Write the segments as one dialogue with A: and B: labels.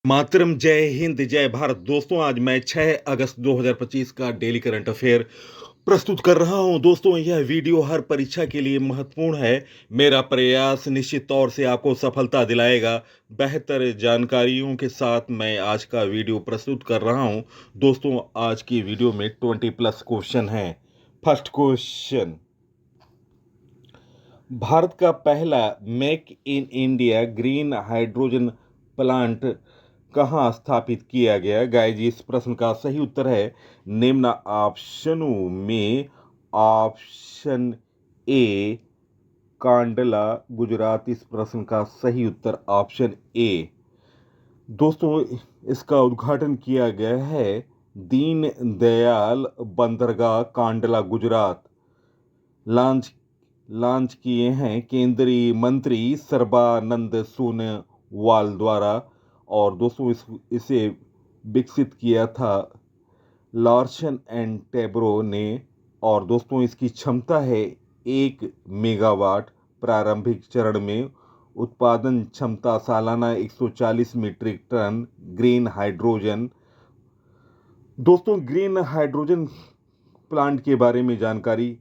A: मातरम, जय हिंद, जय भारत। दोस्तों, आज मैं 6 अगस्त 2025 का डेली करंट अफेयर प्रस्तुत कर रहा हूं। दोस्तों, यह वीडियो हर परीक्षा के लिए महत्वपूर्ण है। मेरा प्रयास निश्चित तौर से आपको सफलता दिलाएगा। बेहतर जानकारियों के साथ मैं आज का वीडियो प्रस्तुत कर रहा हूं। दोस्तों, आज की वीडियो में 20 प्लस क्वेश्चन हैं। फर्स्ट क्वेश्चन, भारत का पहला make in India green hydrogen plant कहाँ स्थापित किया गया? गाइस, इस प्रश्न का सही उत्तर है निम्न ऑप्शनों में ऑप्शन ए, कांडला, गुजरात। इस प्रश्न का सही उत्तर ऑप्शन ए। दोस्तों, इसका उद्घाटन किया गया है दीन दयाल बंदरगाह, कांडला, गुजरात। लॉन्च लॉन्च किए हैं केंद्रीय मंत्री सर्बानंद सोनोवाल द्वारा। और दोस्तों, इसे विकसित किया था लार्सन एंड टैब्रो ने। और दोस्तों, इसकी क्षमता है 1 मेगावाट। प्रारंभिक चरण में उत्पादन क्षमता सालाना 140 मीट्रिक टन ग्रीन हाइड्रोजन। दोस्तों, ग्रीन हाइड्रोजन प्लांट के बारे में जानकारी,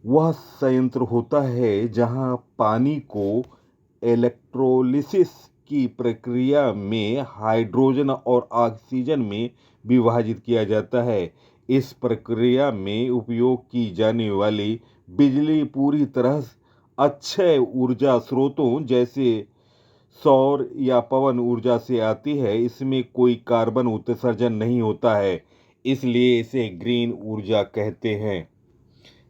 A: वह संयंत्र होता है जहां पानी को इलेक्ट्रोलिसिस की प्रक्रिया में हाइड्रोजन और ऑक्सीजन में विभाजित किया जाता है। इस प्रक्रिया में उपयोग की जाने वाली बिजली पूरी तरह अक्षय ऊर्जा स्रोतों जैसे सौर या पवन ऊर्जा से आती है। इसमें कोई कार्बन उत्सर्जन नहीं होता है, इसलिए इसे ग्रीन ऊर्जा कहते हैं।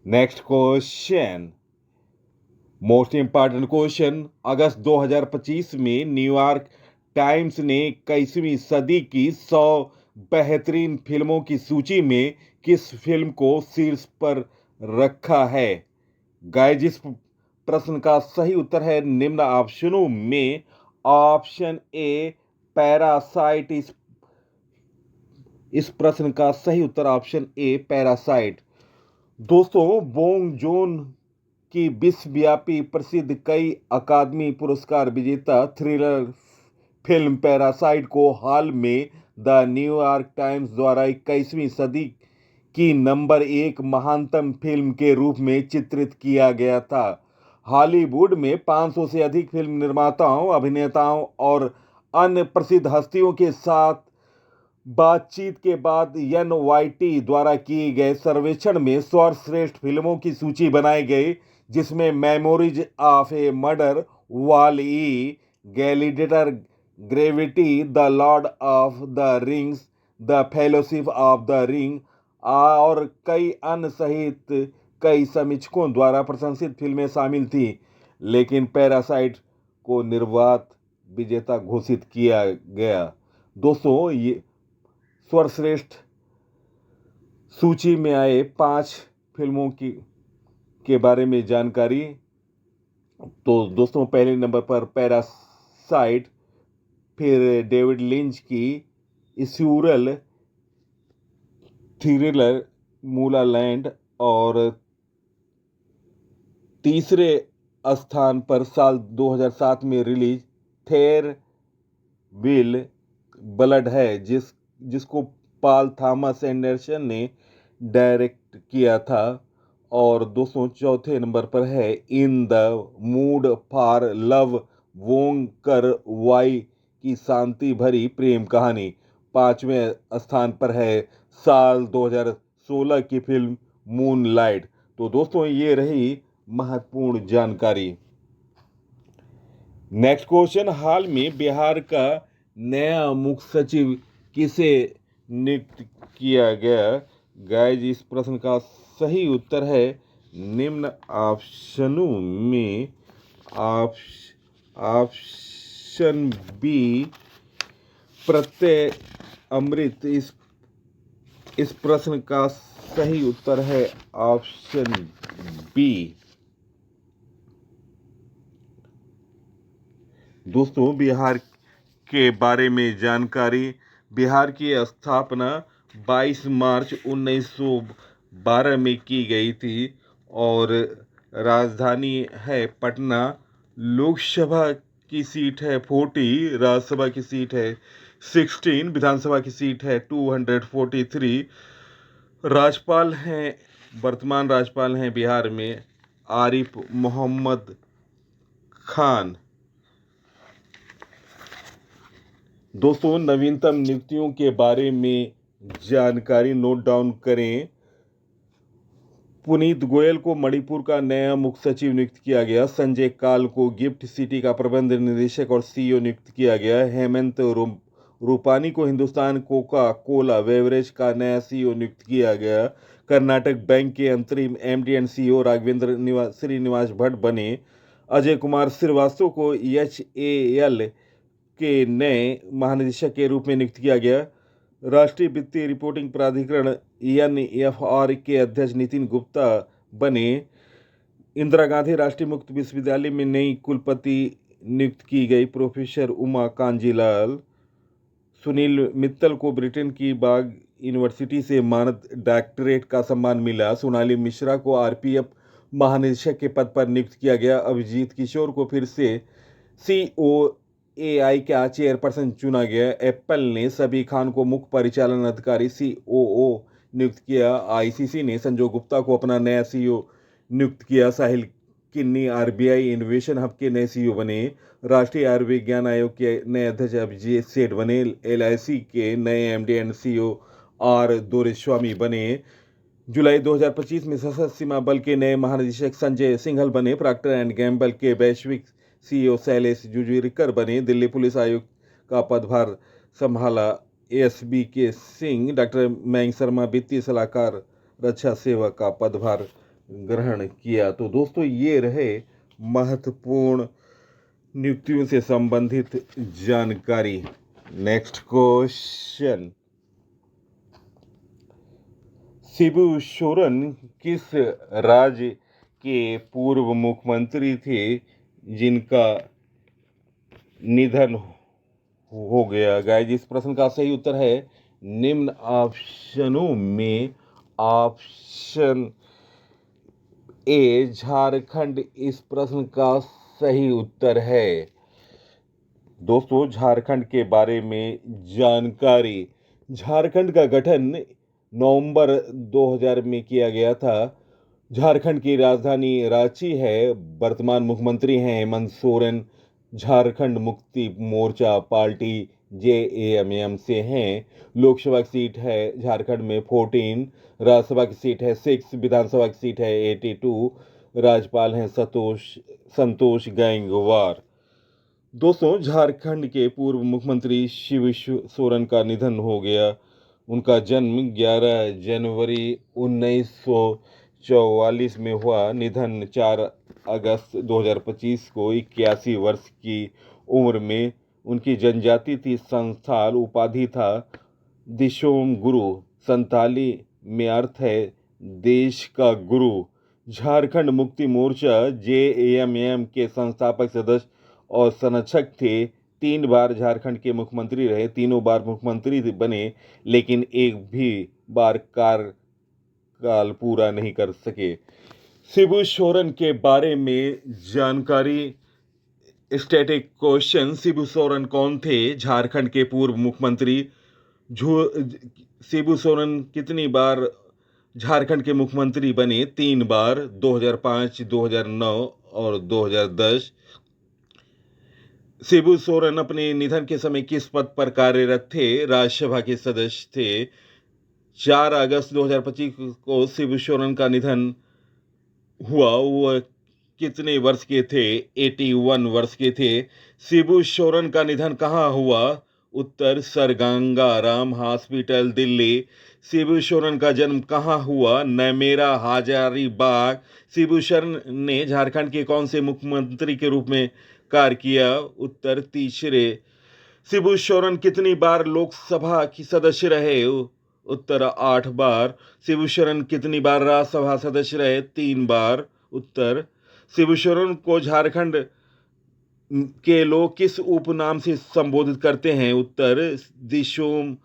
A: Next question, most important question, अगस्त 2025 में न्यूयॉर्क टाइम्स ने 21वीं सदी की 100 बेहतरीन फिल्मों की सूची में किस फिल्म को शीर्ष पर रखा है? गाइस, इस प्रश्न का सही उत्तर है निम्न ऑप्शनों में ऑप्शन ए, पैरासाइट। इस प्रश्न का सही उत्तर ऑप्शन ए, पैरासाइट। दोस्तों, बोंग जोन की विश्वव्यापी प्रसिद्ध कई अकादमी पुरस्कार विजेता थ्रिलर फिल्म पैरासाइट को हाल में द न्यूयॉर्क टाइम्स द्वारा 21वीं सदी की नंबर 1 महानतम फिल्म के रूप में चित्रित किया गया था। हॉलीवुड में 500 से अधिक फिल्म निर्माताओं, अभिनेताओं और अन्य प्रसिद्ध हस्तियों के साथ बातचीत के बाद एनवाईटी द्वारा किए गए सर्वेक्षण में सर्वश्रेष्ठ फिल्मों की सूची बनाई गई, जिसमें memories of A murder, Wall E, gladiator, gravity, the Lord of the rings, the fellowship of the ring और कई अन्य सहित कई समीक्षकों द्वारा प्रशंसित फिल्में शामिल थीं। लेकिन पैरासाइट को निर्बाध विजेता घोषित किया गया। दोस्तों, ये सर्वश्रेष्ठ सूची में आए 5 फिल्मों के बारे में जानकारी। तो दोस्तों, पहले नंबर पर पैरासाइट, फिर डेविड लिंच की स्यूरल थ्रिलर मूला लैंड, और तीसरे स्थान पर साल 2007 में रिलीज थेर विल ब्लड है, जिसको पॉल थॉमस एंडरसन ने डायरेक्ट किया था। और दोस्तों, चौथे नंबर पर है in the mood for love, Wong कर वाई की शांति भरी प्रेम कहानी। पांचवें स्थान पर है साल 2016 की फिल्म मूनलाइट। तो दोस्तों, ये रही महत्वपूर्ण जानकारी। नेक्स्ट क्वेश्चन, हाल में बिहार का नया मुख्य सचिव किसे नियुक्त किया गया? गाइस, इस प्रश्न का सही उत्तर है निम्न ऑप्शनों में ऑप्शन बी, प्रत्यय अमृत। इस प्रश्न का सही उत्तर है ऑप्शन बी। दोस्तों, बिहार के बारे में जानकारी, बिहार की स्थापना 22 मार्च 1912 में की गई थी और राजधानी है पटना। लोकसभा की सीट है 40, राज्यसभा की सीट है 16, विधानसभा की सीट है 243। राज्यपाल हैं, वर्तमान राज्यपाल हैं बिहार में आरिफ मोहम्मद खान। दोस्तों, नवीनतम नियुक्तियों के बारे में जानकारी नोट डाउन करें। पुनीत गोयल को मणिपुर का नया मुख्य सचिव नियुक्त किया गया। संजय काल को गिफ्ट सिटी का प्रबंध निदेशक और सीईओ नियुक्त किया गया। हेमंत रूपानी को हिंदुस्तान कोका कोला बेवरेज का नया सीईओ नियुक्त किया गया। कर्नाटक बैंक के अंतरिम MD and CEO Raghavendra Srinivas Bhat बने। अजय कुमार श्रीवास्तव को एचएएल के नए महानिदेशक के रूप में नियुक्त किया गया। राष्ट्रीय वित्तीय रिपोर्टिंग प्राधिकरण एनएफआर के अध्यक्ष नितिन गुप्ता बने। इंदिरा गांधी राष्ट्रीय मुक्त विश्वविद्यालय में नई कुलपति नियुक्त की गई प्रोफेसर उमा कांजीलाल। सुनील मित्तल को ब्रिटेन की बाग यूनिवर्सिटी से मानद डॉक्टरेट का सम्मान मिला। सोनाली मिश्रा को आरपीएफ महानिदेशक के पद पर नियुक्त किया गया। अभिजीत किशोर को फिर से सीओएआई का चेयरपर्सन चुना गया। एप्पल ने सबी खान को मुख्य परिचालन अधिकारी सीओओ नियुक्त किया। आईसीसी ने संजय गुप्ता को अपना नया सीईओ नियुक्त किया। साहिल किन्नी आरबीआई इनोवेशन हब के नए सीईओ बने। राष्ट्रीय आयुर्विज्ञान आयोग के नए अध्यक्ष अभिजीत सेठ बने। एलआईसी के नए एमडी एंड सीईओ आर दोरेस्वामी बने। जुलाई 2025 में सशस्त्र सीमा बल के नए महानिदेशक संजय सिंघल बने। प्रॉक्टर एंड गैम्बल के वैश्विक सीईओ शैलेश जुजुरिकर बने। दिल्ली पुलिस आयुक्त का पदभार संभाला एसबी के सिंह। डॉक्टर मयंक शर्मा वित्तीय सलाहकार रक्षा सेवा का पदभार ग्रहण किया। तो दोस्तों, ये रहे महत्वपूर्ण नियुक्तियों से संबंधित जानकारी। नेक्स्ट क्वेश्चन, शिबू सोरेन किस राज्य के पूर्व मुख्यमंत्री थे जिनका निधन हो गया? गाइस, इस प्रश्न का सही उत्तर है निम्न ऑप्शनों में ऑप्शन ए झारखंड इस प्रश्न का सही उत्तर है। दोस्तों, झारखंड के बारे में जानकारी। झारखंड का गठन नवंबर 2000 में किया गया था। झारखंड की राजधानी रांची है। वर्तमान मुख्यमंत्री हैं हेमंत सोरेन। झारखंड मुक्ति मोर्चा पार्टी जेएमएम से हैं। लोकसभा की सीट है झारखंड में 14, राज्यसभा की सीट है 6, विधानसभा की सीट है 82। राज्यपाल हैं संतोष गंगवार। दोस्तों, झारखंड के पूर्व मुख्यमंत्री शिबू सोरेन का निधन हो गया। उनका जन्म 11 जनवरी 1944 में हुआ। निधन 4 अगस्त 2025 को 81 वर्ष की उम्र में। उनकी जनजाति थी संथाल। उपाधि था दिशोम गुरु। संताली में अर्थ है देश का गुरु। झारखंड मुक्ति मोर्चा जेएमएम के संस्थापक सदस्य और संरक्षक थे। 3 बार झारखंड के मुख्यमंत्री रहे। तीनों बार मुख्यमंत्री बने, लेकिन एक भी बार कार्यकाल पूरा नहीं कर सके। शिबू सोरेन के बारे में जानकारी। स्टैटिक क्वेश्चन, शिबू सोरेन कौन थे? झारखंड के पूर्व मुख्यमंत्री। शिबू सोरेन कितनी बार झारखंड के मुख्यमंत्री बने? 3 बार, 2005, 2009 और 2010। शिबू सोरेन अपने निधन के समय किस पद पर कार्यरत थे? राज्यसभा के सदस्य थे। 4 अगस्त 2025 को शिबू सोरेन का निधन हुआ। वह कितने वर्ष के थे? 81 वर्ष के थे। शिबू सोरेन का निधन कहाँ हुआ? उत्तर, सर गंगाराम हॉस्पिटल, दिल्ली। शिबू सोरेन का जन्म कहाँ हुआ? नमेरा, हजारीबाग। शिबू सोरेन ने झारखंड के कौन से मुख्यमंत्री के रूप में कार्य किया? उत्तर, तीसरे। शिबू सोरेन कितनी बार लोकसभा की सदस्य रहे? उत्तर, 8 बार। शिबू सोरेन कितनी बार राज्यसभा सदस्य रहे? 3 बार। उत्तर, शिबू सोरेन को झारखंड के लोग किस उपनाम से संबोधित करते हैं? उत्तर, दिशोम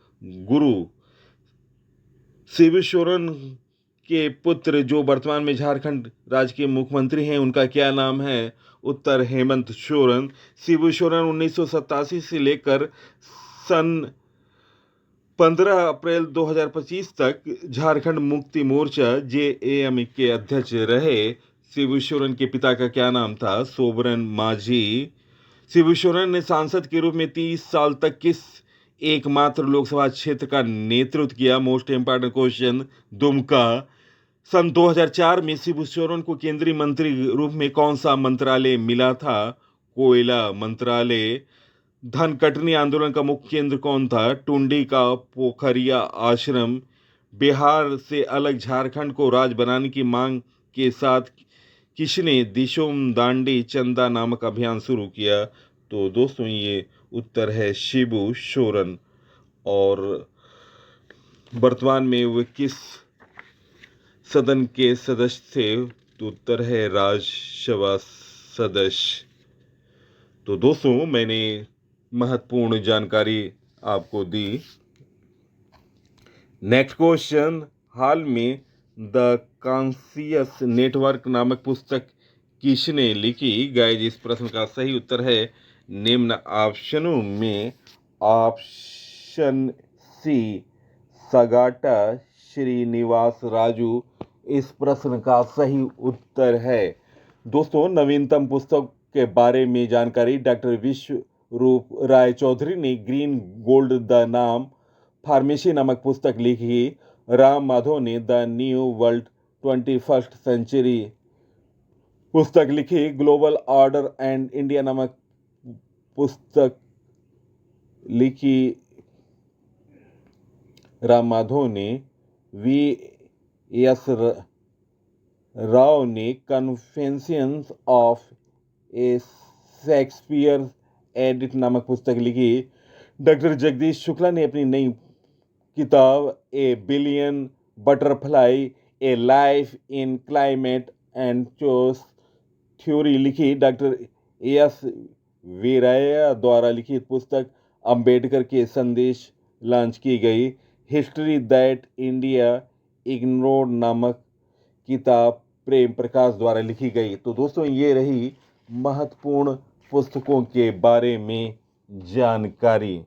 A: गुरु। शिबू सोरेन के पुत्र जो वर्तमान में झारखंड राज्य के मुख्यमंत्री हैं उनका क्या नाम है? उत्तर हेमंत सोरेन। शिबू सोरेन 1987 से लेकर सन 15 अप्रैल 2025 तक झारखंड मुक्ति मोर्चा जेएम के अध्यक्ष रहे। शिबू सोरेन के पिता का क्या नाम था? सोबरन माझी। शिबू सोरेन ने सांसद के रूप में 30 साल तक किस एकमात्र लोकसभा क्षेत्र का नेतृत्व किया? Most important question, Dumka. सन 2004 में शिबू सोरेन को केंद्रीय मंत्री रूप में कौन सा मंत्रालय मिला था? कोयला मंत्रालय। धन कटनी आंदोलन का मुख्य केंद्र कौन था? टुंडी का पोखरिया आश्रम। बिहार से अलग झारखंड को राज्य बनाने की मांग के साथ किसने दिशोम दांडी चंदा नामक अभियान शुरू किया? तो दोस्तों ये उत्तर है शिबू सोरेन। और वर्तमान में वे किस सदन के सदस्य थे? तो उत्तर है राज्यसभा सदस्य। तो दोस्तों मैंने महत्वपूर्ण जानकारी आपको दी। नेक्स्ट क्वेश्चन, हाल में द कॉन्शियस नेटवर्क नामक पुस्तक किसने लिखी? गाइस इस प्रश्न का सही उत्तर है निम्न ऑप्शनों में ऑप्शन सी सगाटा श्रीनिवास राजू इस प्रश्न का सही उत्तर है। दोस्तों नवीनतम पुस्तक के बारे में जानकारी, डॉक्टर विश्वरूप राय चौधरी ने ग्रीन गोल्ड द नाम फार्मेसी नामक पुस्तक लिखी। राम माधव ने the new world 21st century पुस्तक लिखी। ग्लोबल ऑर्डर एंड इंडिया नामक पुस्तक लिखी राम माधव ने। वी एस राव ने confessions of A Shakespeare edit नामक पुस्तक लिखी। डॉक्टर जगदीश शुक्ला ने अपनी नई किताब a billion butterfly a life in climate and chaos theory लिखी। डॉक्टर एस वीराया द्वारा लिखित पुस्तक अंबेडकर के संदेश लॉन्च की गई। हिस्ट्री दैट इंडिया इग्नोर्ड नामक किताब प्रेम प्रकाश द्वारा लिखी गई। तो दोस्तों ये रही महत्वपूर्ण पुस्तकों के बारे में जानकारी।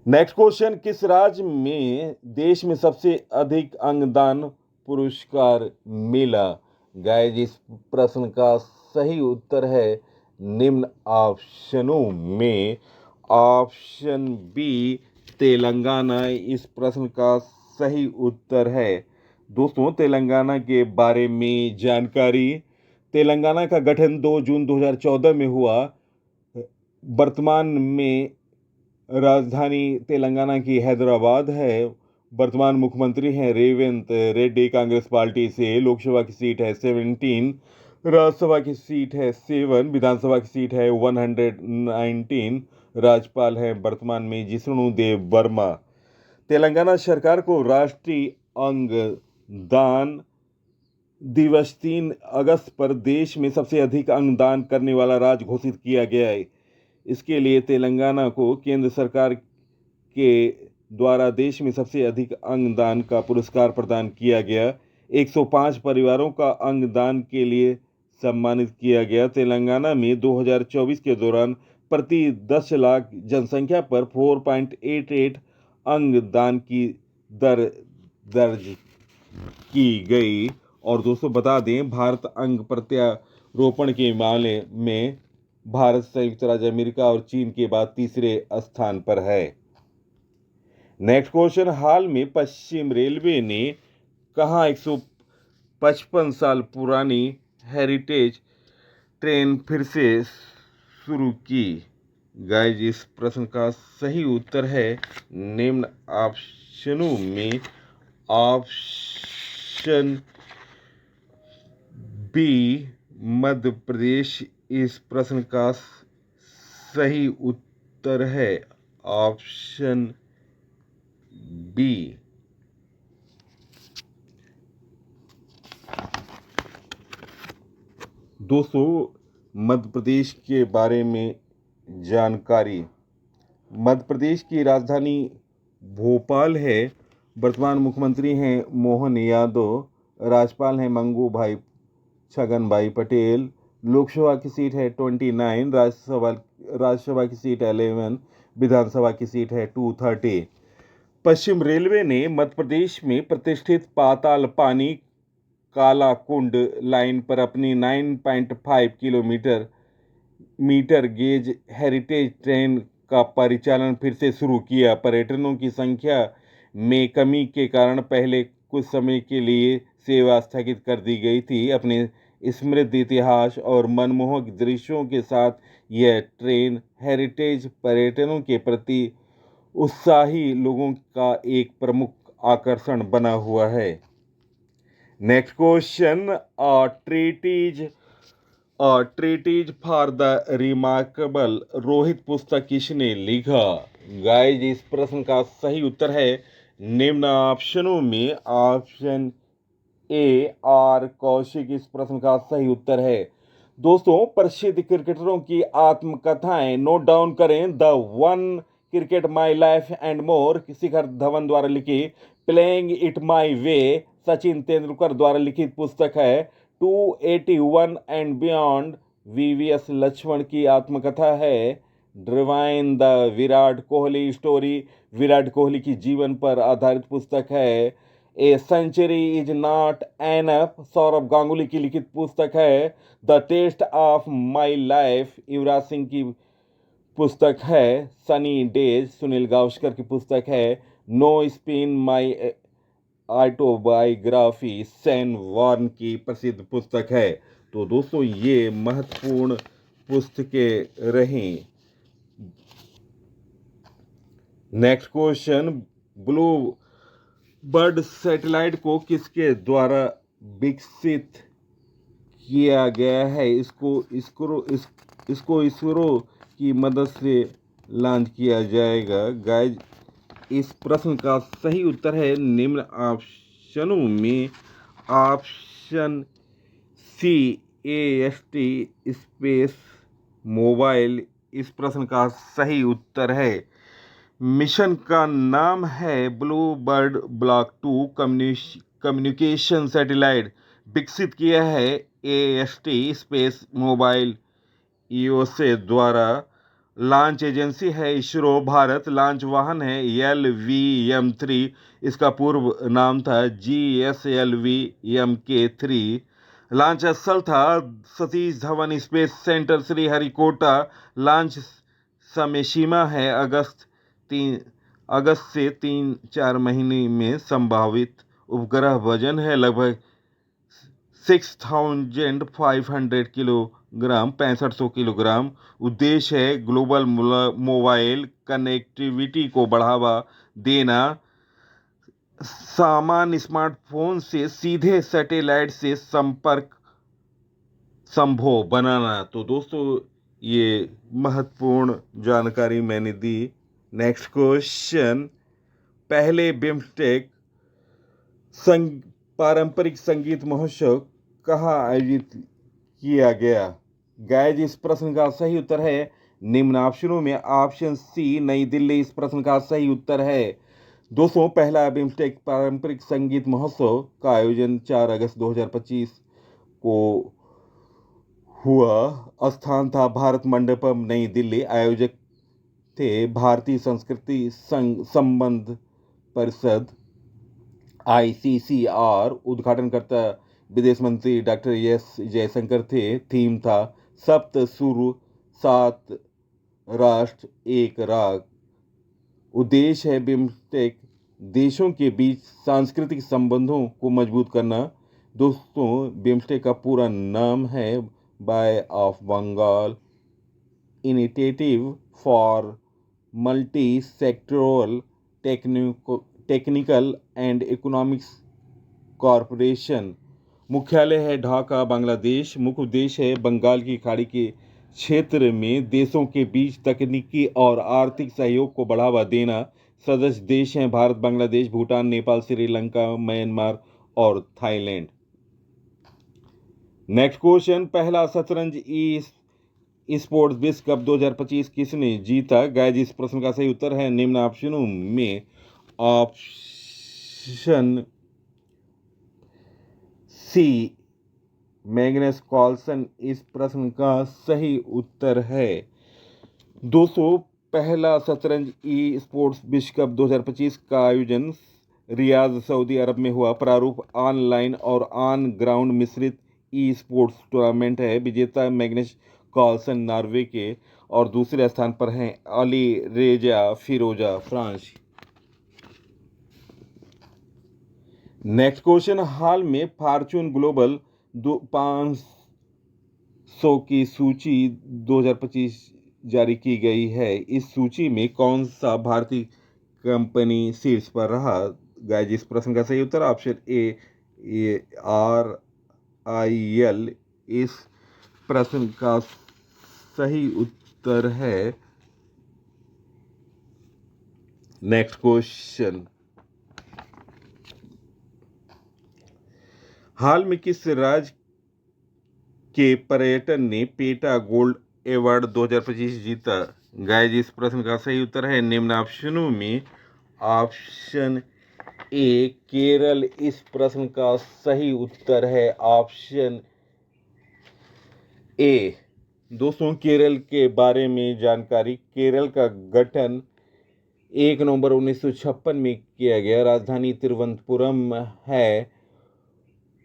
A: नेक्स्ट क्वेश्चन, किस राज्य में देश में सबसे अधिक अंगदान पुरस्कार मिला? गाइस इस प्रश्न का सही उत्तर है निम्न ऑप्शनों में ऑप्शन बी तेलंगाना इस प्रश्न का सही उत्तर है। दोस्तों तेलंगाना के बारे में जानकारी, तेलंगाना का गठन 2 जून 2014 में हुआ। वर्तमान में राजधानी तेलंगाना की हैदराबाद है। वर्तमान मुख्यमंत्री हैं रेवंत रेड्डी कांग्रेस पार्टी से। लोकसभा की सीट है 17, राज्यसभा की सीट है 7, विधानसभा की सीट है 119। राज्यपाल हैं वर्तमान में जिष्णुदेव वर्मा। तेलंगाना सरकार को राष्ट्रीय अंगदान दिवस 3 अगस्त पर देश में सबसे अधिक अंगदान करने वाला राज्य घोषित किया गया है। इसके लिए तेलंगाना को केंद्र सरकार के द्वारा देश में सबसे अधिक अंगदान का पुरस्कार प्रदान किया गया। 105 परिवारों का अंगदान के लिए सम्मानित किया गया। तेलंगाना में 2024 के दौरान प्रति 10 लाख जनसंख्या पर 4.88 अंगदान की दर दर्ज की गई। और दोस्तों बता दें भारत अंग प्रत्यारोपण के मामले में भारत, संयुक्त राज्य अमेरिका और चीन के बाद तीसरे स्थान पर है। नेक्स्ट क्वेश्चन, हाल में पश्चिम रेलवे ने कहाँ 155 साल पुरानी हेरिटेज ट्रेन फिर से शुरू की? गाइस इस प्रश्न का सही उत्तर है निम्न ऑप्शनों में ऑप्शन बी मध्य प्रदेश इस प्रश्न का सही उत्तर है ऑप्शन बी। दोस्तों मध्य प्रदेश के बारे में जानकारी, मध्य प्रदेश की राजधानी भोपाल है वर्तमान मुख्यमंत्री हैं मोहन यादव, राज्यपाल हैं मंगू भाई छगन भाई पटेल, लोकसभा की सीट है 29, राज्यसभा की सीट 11, विधानसभा की सीट है 230। पश्चिम रेलवे ने मध्य प्रदेश में प्रतिष्ठित पाताल पानी कालाकुंड लाइन पर अपनी 9.5 kilometre metre gauge heritage train का परिचालन फिर से शुरू किया। पर्यटकों की संख्या में कमी के कारण पहले कुछ समय के लिए सेवा स्थगित कर दी गई थी। अपने समृद्ध इतिहास और मनमोहक दृश्यों के साथ यह ट्रेन हेरिटेज पर्यटकों के प्रति उत्साही लोगों का एक प्रमुख आकर्षण बना हुआ है। Next question, treaties for the remarkable Rohit पुस्तक किसने लिखा? गाइज, इस प्रश्न का सही उत्तर है निम्न ऑप्शनों में ऑप्शन ए आर कौशिक इस प्रश्न का सही उत्तर है। दोस्तों, प्रसिद्ध क्रिकेटरों की आत्मकथाएं नोट डाउन करें। The one cricket my life and more Shikhar Dhawan द्वारा लिखी, playing it my way Sachin Tendulkar द्वारा लिखित पुस्तक है। 281 एंड बियॉन्ड वीवीएस लक्ष्मण की आत्मकथा है। Driven the Virat Kohli story Virat Kohli की जीवन पर आधारित पुस्तक है। A century is not enough Sourav Ganguly की लिखित पुस्तक है। The test of my life Yuvraj Singh की पुस्तक है। सनी डेज सुनील गावस्कर की पुस्तक है। No spin my autobiography Shane Warne की प्रसिद्ध पुस्तक है। तो दोस्तों, ये महत्वपूर्ण पुस्तकें रहीं। Next question, blue bird satellite को किसके द्वारा विकसित किया गया है? इसको इसरो की मदद से लॉन्च किया जाएगा। गाइज, इस प्रश्न का सही उत्तर है निम्न ऑप्शनों में option C AST space mobile इस प्रश्न का सही उत्तर है। मिशन का नाम है blue bird block 2 communication satellite. विकसित किया है AST स्पेस मोबाइल USA द्वारा। लॉन्च एजेंसी है इसरो। भारत लॉन्च वाहन है LV-M3। इसका पूर्व नाम था GSLV MK3। लॉन्च स्थल था Satish Dhawan space centre Sriharikota. Launch समय सीमा है अगस्त से 3-4 महीने में संभावित। उपग्रह वजन है लगभग 6500 किलोग्राम 6500 किलोग्राम। उद्देश्य है ग्लोबल मोबाइल कनेक्टिविटी को बढ़ावा देना, सामान्य स्मार्टफोन से सीधे सैटेलाइट से संपर्क संभव बनाना। तो दोस्तों, ये महत्वपूर्ण जानकारी मैंने दी। नेक्स्ट क्वेश्चन, पहले बिम्स्टेक पारंपरिक संगीत महोत्सव कहाँ आयोजित किया गया? गाइज, इस प्रश्न का सही उत्तर है निम्न ऑप्शनों में ऑप्शन सी नई दिल्ली इस प्रश्न का सही उत्तर है। दोस्तों, पहला बिम्स्टेक पारंपरिक संगीत महोत्सव का आयोजन 4 अगस्त 2025 को हुआ। स्थान था भारत मंडपम नई दिल्ली। आयोजक थे भारतीय संस्कृति संबंध परिषद ICCR। उद्घाटनकर्ता विदेश मंत्री डॉक्टर एस जयशंकर थे। थीम था सप्त सुर 7 राष्ट्र एक राग। उद्देश्य है बिम्स्टेक देशों के बीच सांस्कृतिक संबंधों को मजबूत करना। दोस्तों, बिम्स्टेक का पूरा नाम है bay of Bengal initiative for multi sectoral technical and economics corporation. मुख्यालय है ढाका, बांग्लादेश। मुख्य उद्देश्य है बंगाल की खाड़ी के क्षेत्र में देशों के बीच तकनीकी और आर्थिक सहयोग को बढ़ावा देना। सदस्य देश हैं भारत, बांग्लादेश, भूटान, नेपाल, श्रीलंका, म्यांमार और थाईलैंड। नेक्स्ट क्वेश्चन, पहला शतरंज स्पोर्ट्स विश्व कप 2025 किसने जीता? गाइस, इस प्रश्न का सही उत्तर है निम्न ऑप्शनों में ऑप्शन सी मैग्नस कार्लसन इस प्रश्न का सही उत्तर है। दोस्तों, पहला शतरंज ई स्पोर्ट्स विश्व कप 2025 का आयोजन रियाद, सऊदी अरब में हुआ। प्रारूप ऑनलाइन और ऑन ग्राउंड मिश्रित ई स्पोर्ट्स टूर्नामेंट है। विजेता मैग्नस कार्लसन नॉर्वे के और दूसरे स्थान पर हैं अली रेजा फिरोजा फ्रांस। नेक्स्ट क्वेश्चन, हाल में फॉर्च्यून ग्लोबल 500 की सूची 2025 जारी की गई है। इस सूची में कौन सा भारतीय कंपनी शीर्ष पर रहा? गाइस, इस प्रश्न का सही उत्तर ऑप्शन ए RIL इस प्रश्न का सही उत्तर है। नेक्स्ट क्वेश्चन, हाल में किस राज्य के पर्यटन ने पेटा गोल्ड अवार्ड 2025 जीता? गाइस, इस प्रश्न का सही उत्तर है निम्न ऑप्शनों में ऑप्शन ए केरल इस प्रश्न का सही उत्तर है ऑप्शन ए। दोस्तों, केरल के बारे में जानकारी, केरल का गठन 1 नवंबर 1956 में किया गया। राजधानी तिरुवनंतपुरम है।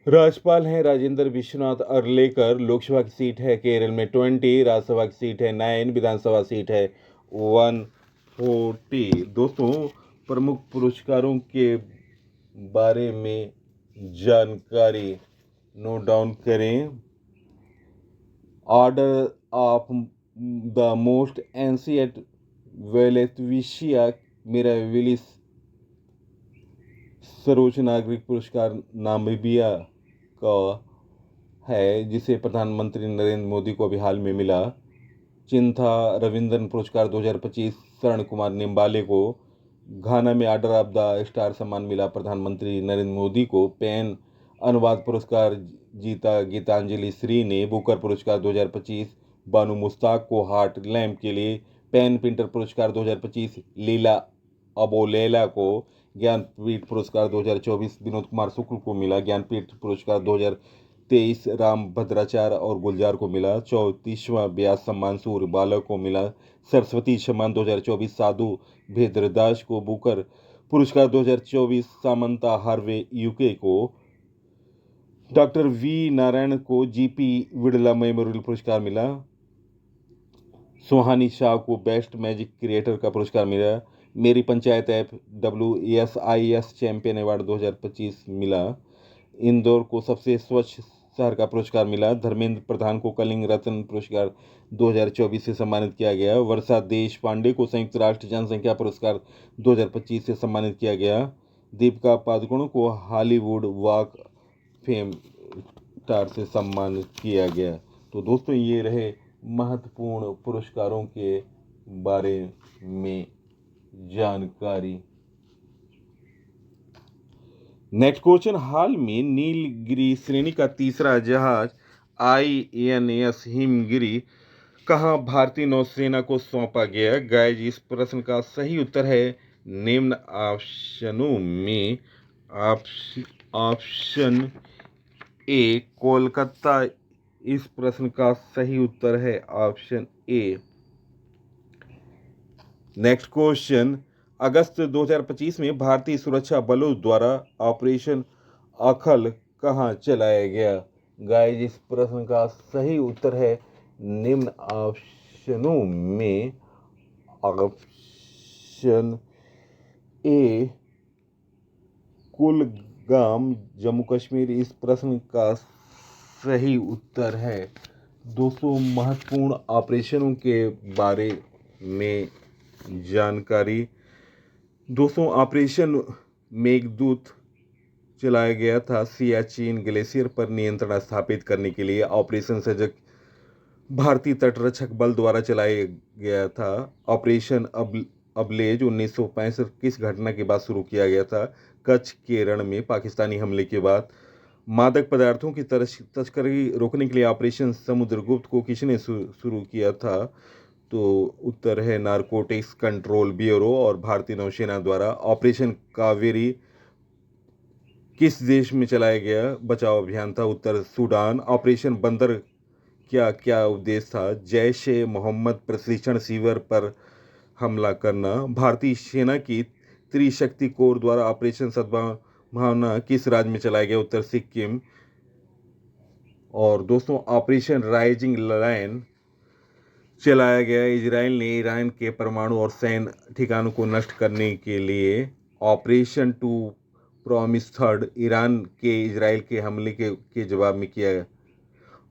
A: राज्यपाल हैं राजेंद्र विश्वनाथ अर्लेकर। लोकसभा की सीट है केरल में 20, राज्यसभा की सीट है 9, विधानसभा सीट है 140। दोस्तों, प्रमुख पुरस्कारों के बारे में जानकारी नोट डाउन करें। Order of the most ancient Welwitschia mirabilis सर्वोच्च नागरिक पुरस्कार नामीबिया का है, जिसे प्रधानमंत्री नरेंद्र मोदी को अभी हाल में मिला। चिंथा रविंद्रन पुरस्कार 2025 शरण कुमार निम्बाले को। घाना में ऑर्डर ऑफ द स्टार सम्मान मिला प्रधानमंत्री नरेंद्र मोदी को। पेन अनुवाद पुरस्कार जीता गीतांजलि श्री ने। बुकर पुरस्कार 2025 बानू मुश्ताक को हार्ट लैम्प के लिए। पेन प्रिंटर पुरस्कार 2025 लीला अबोलेला को। ज्ञानपीठ पुरस्कार 2024 विनोद कुमार शुक्ल को मिला। ज्ञानपीठ पुरस्कार 2023 राम भद्राचार्य और गुलजार को मिला। 34वां व्यास सम्मान सूर्य बालक को मिला। सरस्वती सम्मान 2024 साधु भेद्रदास को। बुकर पुरस्कार 2024 सामंता हार्वे यूके को। डॉक्टर वी नारायण को GP विड़ला मेमोरियल पुरस्कार मिला। सुहानी शाह को बेस्ट मैजिक क्रिएटर का पुरस्कार मिला। मेरी panchayat app WSIS champion award 2025 मिला। इंदौर को सबसे स्वच्छ शहर का पुरस्कार मिला। धर्मेंद्र प्रधान को कलिंग रत्न पुरस्कार 2024 से सम्मानित किया गया। वर्षा देश पांडे को संयुक्त राष्ट्र जनसंख्या पुरस्कार 2025 से सम्मानित किया गया। दीपिका पादुकोण को हॉलीवुड वॉक फेम स्टार से सम्मानित किया गया। तो दोस्तों, ये रहे महत्वपूर्ण पुरस्कारों के बारे में जानकारी। नेक्स्ट क्वेश्चन, हाल में नीलगिरी श्रेणी का तीसरा जहाज INS हिमगिरी कहाँ भारतीय नौसेना को सौंपा गया? गाइस, इस प्रश्न का सही उत्तर है निम्न ऑप्शनों में ऑप्शन ए कोलकाता इस प्रश्न का सही उत्तर है ऑप्शन ए। नेक्स्ट क्वेश्चन, अगस्त 2025 में भारतीय सुरक्षा बलों द्वारा ऑपरेशन अखल कहाँ चलाया गया? गाइस, इस प्रश्न का सही उत्तर है निम्न ऑप्शनों में ऑप्शन ए कुलगाम जम्मू कश्मीर इस प्रश्न का सही उत्तर है। दोस्तों, महत्वपूर्ण ऑपरेशनों के बारे में जानकारी। दोस्तों, ऑपरेशन मेघदूत चलाया गया था सियाचिन ग्लेशियर पर नियंत्रण स्थापित करने के लिए। ऑपरेशन सजग भारतीय तटरक्षक बल द्वारा चलाया गया था। ऑपरेशन अबलेज 1965 किस घटना के बाद शुरू किया गया था? कच्छ के रण में पाकिस्तानी हमले के बाद। मादक पदार्थों की तस्करी रोकने के लिए ऑपरेशन समुद्रगुप्त को किसने शुरू किया था? तो उत्तर है नारकोटिक्स कंट्रोल ब्यूरो और भारतीय नौसेना द्वारा। ऑपरेशन कावेरी किस देश में चलाया गया बचाव अभियान था? उत्तर सूडान। ऑपरेशन बंदर क्या उद्देश्य था? जैश ए मोहम्मद प्रशिक्षण शिविर पर हमला करना। भारतीय सेना की त्रिशक्ति कोर द्वारा ऑपरेशन सद्भावना किस राज्य में चलाया गया? उत्तर सिक्किम। और दोस्तों, ऑपरेशन राइजिंग लायन चलाया गया इजराइल ने ईरान के परमाणु और सैन्य ठिकानों को नष्ट करने के लिए। Operation true promise third Iran के इजराइल के हमले के जवाब में किया गया।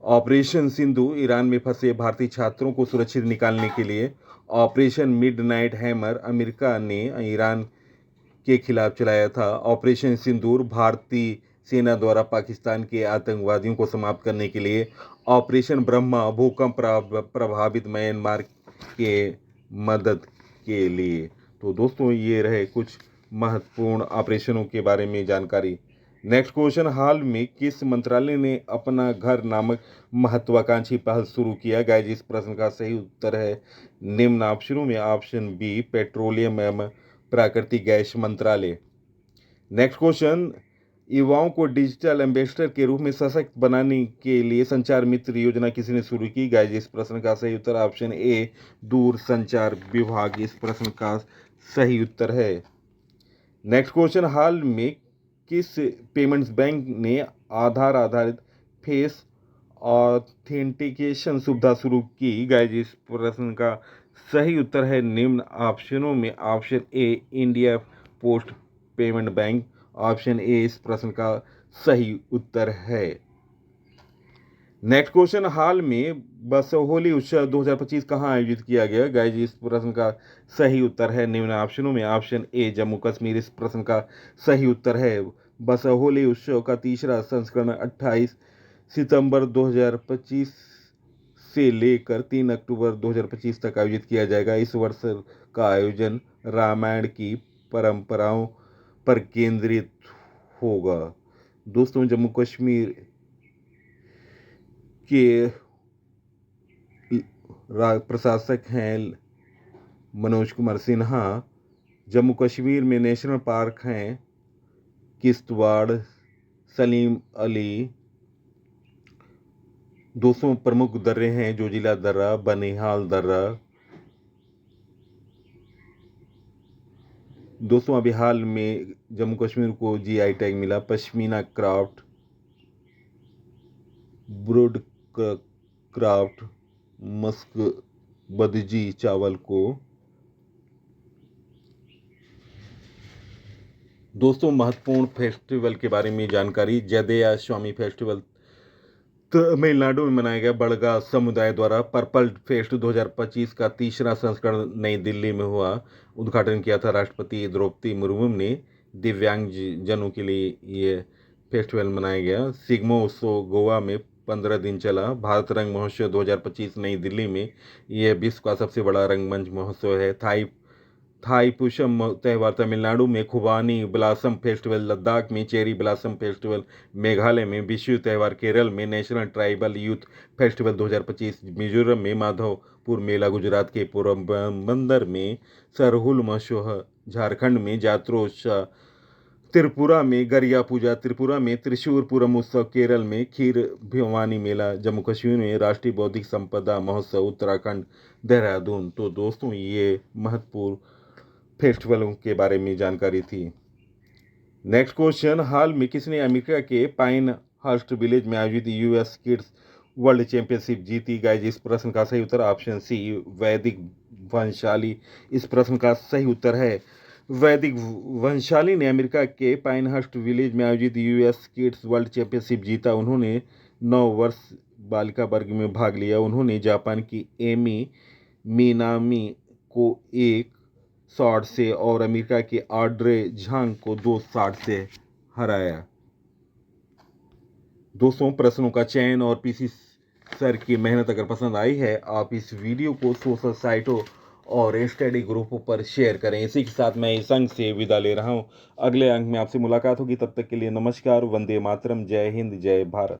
A: ऑपरेशन सिंधु ईरान में फंसे भारतीय छात्रों को सुरक्षित निकालने के लिए। ऑपरेशन मिडनाइट हैमर अमेरिका ने ईरान के खिलाफ चलाया था। ऑपरेशन सिंदूर भारतीय सेना द्वारा पाकिस्तान के आतंकवादियों को समाप्त करने के लिए। ऑपरेशन ब्रह्मा भूकंप प्रभावित म्यांमार के मदद के लिए। तो दोस्तों, ये रहे कुछ महत्वपूर्ण ऑपरेशनों के बारे में जानकारी। नेक्स्ट क्वेश्चन, हाल में किस मंत्रालय ने अपना घर नामक महत्वाकांक्षी पहल शुरू किया? गाइस, इस प्रश्न का सही उत्तर है निम्न ऑप्शनों में ऑप्शन बी, पेट्रोलियम एवं प्राकृतिक गैस मंत्रालय। नेक्स्ट क्वेश्चन, युवाओं को डिजिटल एम्बेसडर के रूप में सशक्त बनाने के लिए संचार मित्र योजना किसने शुरू की? गाइस, इस प्रश्न का सही उत्तर ऑप्शन ए, दूर संचार विभाग इस प्रश्न का सही उत्तर है। नेक्स्ट क्वेश्चन, हाल में किस पेमेंट्स बैंक ने आधार आधारित फेस ऑथेंटिकेशन सुविधा शुरू की? गाइस, इस प्रश्न का सही उत्तर है निम्न ऑप्शनों में option A, India post payment bank. Option A इस प्रश्न का सही उत्तर है। नेक्स्ट क्वेश्चन, हाल में बसोहली उत्सव 2025 कहाँ आयोजित किया गया? गाइस, इस प्रश्न का सही उत्तर है निम्न ऑप्शनों में ऑप्शन ए, जम्मू कश्मीर इस प्रश्न का सही उत्तर है। बसोहली उत्सव का तीसरा संस्करण 28 सितंबर 2025 से लेकर 3 अक्टूबर 2025 तक आयोजित किया जाएगा। इस वर्ष का आयोजन रामायण की परंपराओं पर केंद्रित होगा। दोस्तों, जम्मू कश्मीर के प्रशासक हैं मनोज कुमार सिन्हा। जम्मू कश्मीर में नेशनल पार्क हैं किश्तवाड़, सलीम अली। 200 प्रमुख दर्रे हैं, जोजिला दर्रा, बनिहाल दर्रा। दोस्तों, अभी हाल में जम्मू कश्मीर को जीआई टैग मिला pashmina craft, broad craft, Mushk Budji चावल को। दोस्तों, महत्वपूर्ण फेस्टिवल के बारे में जानकारी। जयदेया स्वामी फेस्टिवल तमिलनाडु में मनाया गया। बड़गा समुदाय द्वारा पर्पल फेस्ट 2025 का तीसरा संस्करण नई दिल्ली में हुआ। उद्घाटन किया था राष्ट्रपति द्रौपदी मुर्मू ने। दिव्यांग जनों के लिए ये फेस्टिवल मनाया गया। सिग्मो उत्सव गोवा में 15 दिन चला। भारत रंग महोत्सव 2025 नई दिल्ली में। यह विश्व का सबसे बड़ा रंगमंच महोत्सव है। थाईपुसम त्यौहार तमिलनाडु में। खुबानी ब्लासम फेस्टिवल लद्दाख में। चेरी ब्लासम फेस्टिवल मेघालय में। विशु त्यौहार केरल में। National tribal youth festival 2025 Mizoram में। माधवपुर मेला गुजरात के पोरबंदर में। सरहुल महोत्सव झारखंड में। जात्रोत्सव त्रिपुरा में। गरिया पूजा त्रिपुरा में। त्रिशूर पूरम उत्सव केरल में। खीर भिवानी मेला जम्मू कश्मीर में। राष्ट्रीय बौद्धिक संपदा महोत्सव उत्तराखंड देहरादून। तो दोस्तों, ये महत्वपूर्ण फेस्टिवलों के बारे में जानकारी थी। नेक्स्ट क्वेश्चन, हाल में किसने अमेरिका के पाइन हर्स्ट विलेज में आयोजित यूएस किड्स वर्ल्ड चैंपियनशिप जीती? गाइस, इस प्रश्न का सही उत्तर ऑप्शन सी, वैदिक वंशाली इस प्रश्न का सही उत्तर है। वैदिक वंशाली ने अमेरिका के पाइनहर्स्ट विलेज में आयोजित यूएस किड्स वर्ल्ड चैंपियनशिप जीता। उन्होंने 9 वर्ष बालिका वर्ग में भाग लिया। उन्होंने जापान की एमी मिनामी को 1 शॉट से और अमेरिका के ऑड्रे झांग को 2 शॉट से हराया। दोस्तों, प्रश्नों का चयन और पीसी सर की मेहनत अगर पसंद आई है, आप इस वीडियो को सोशल साइटों और स्टडी ग्रुपों पर शेयर करें। इसी के साथ मैं इस अंक से विदा ले रहा हूं। अगले अंक में आपसे मुलाकात होगी। तब तक के लिए नमस्कार, वंदे मातरम, जय हिंद, जय भारत।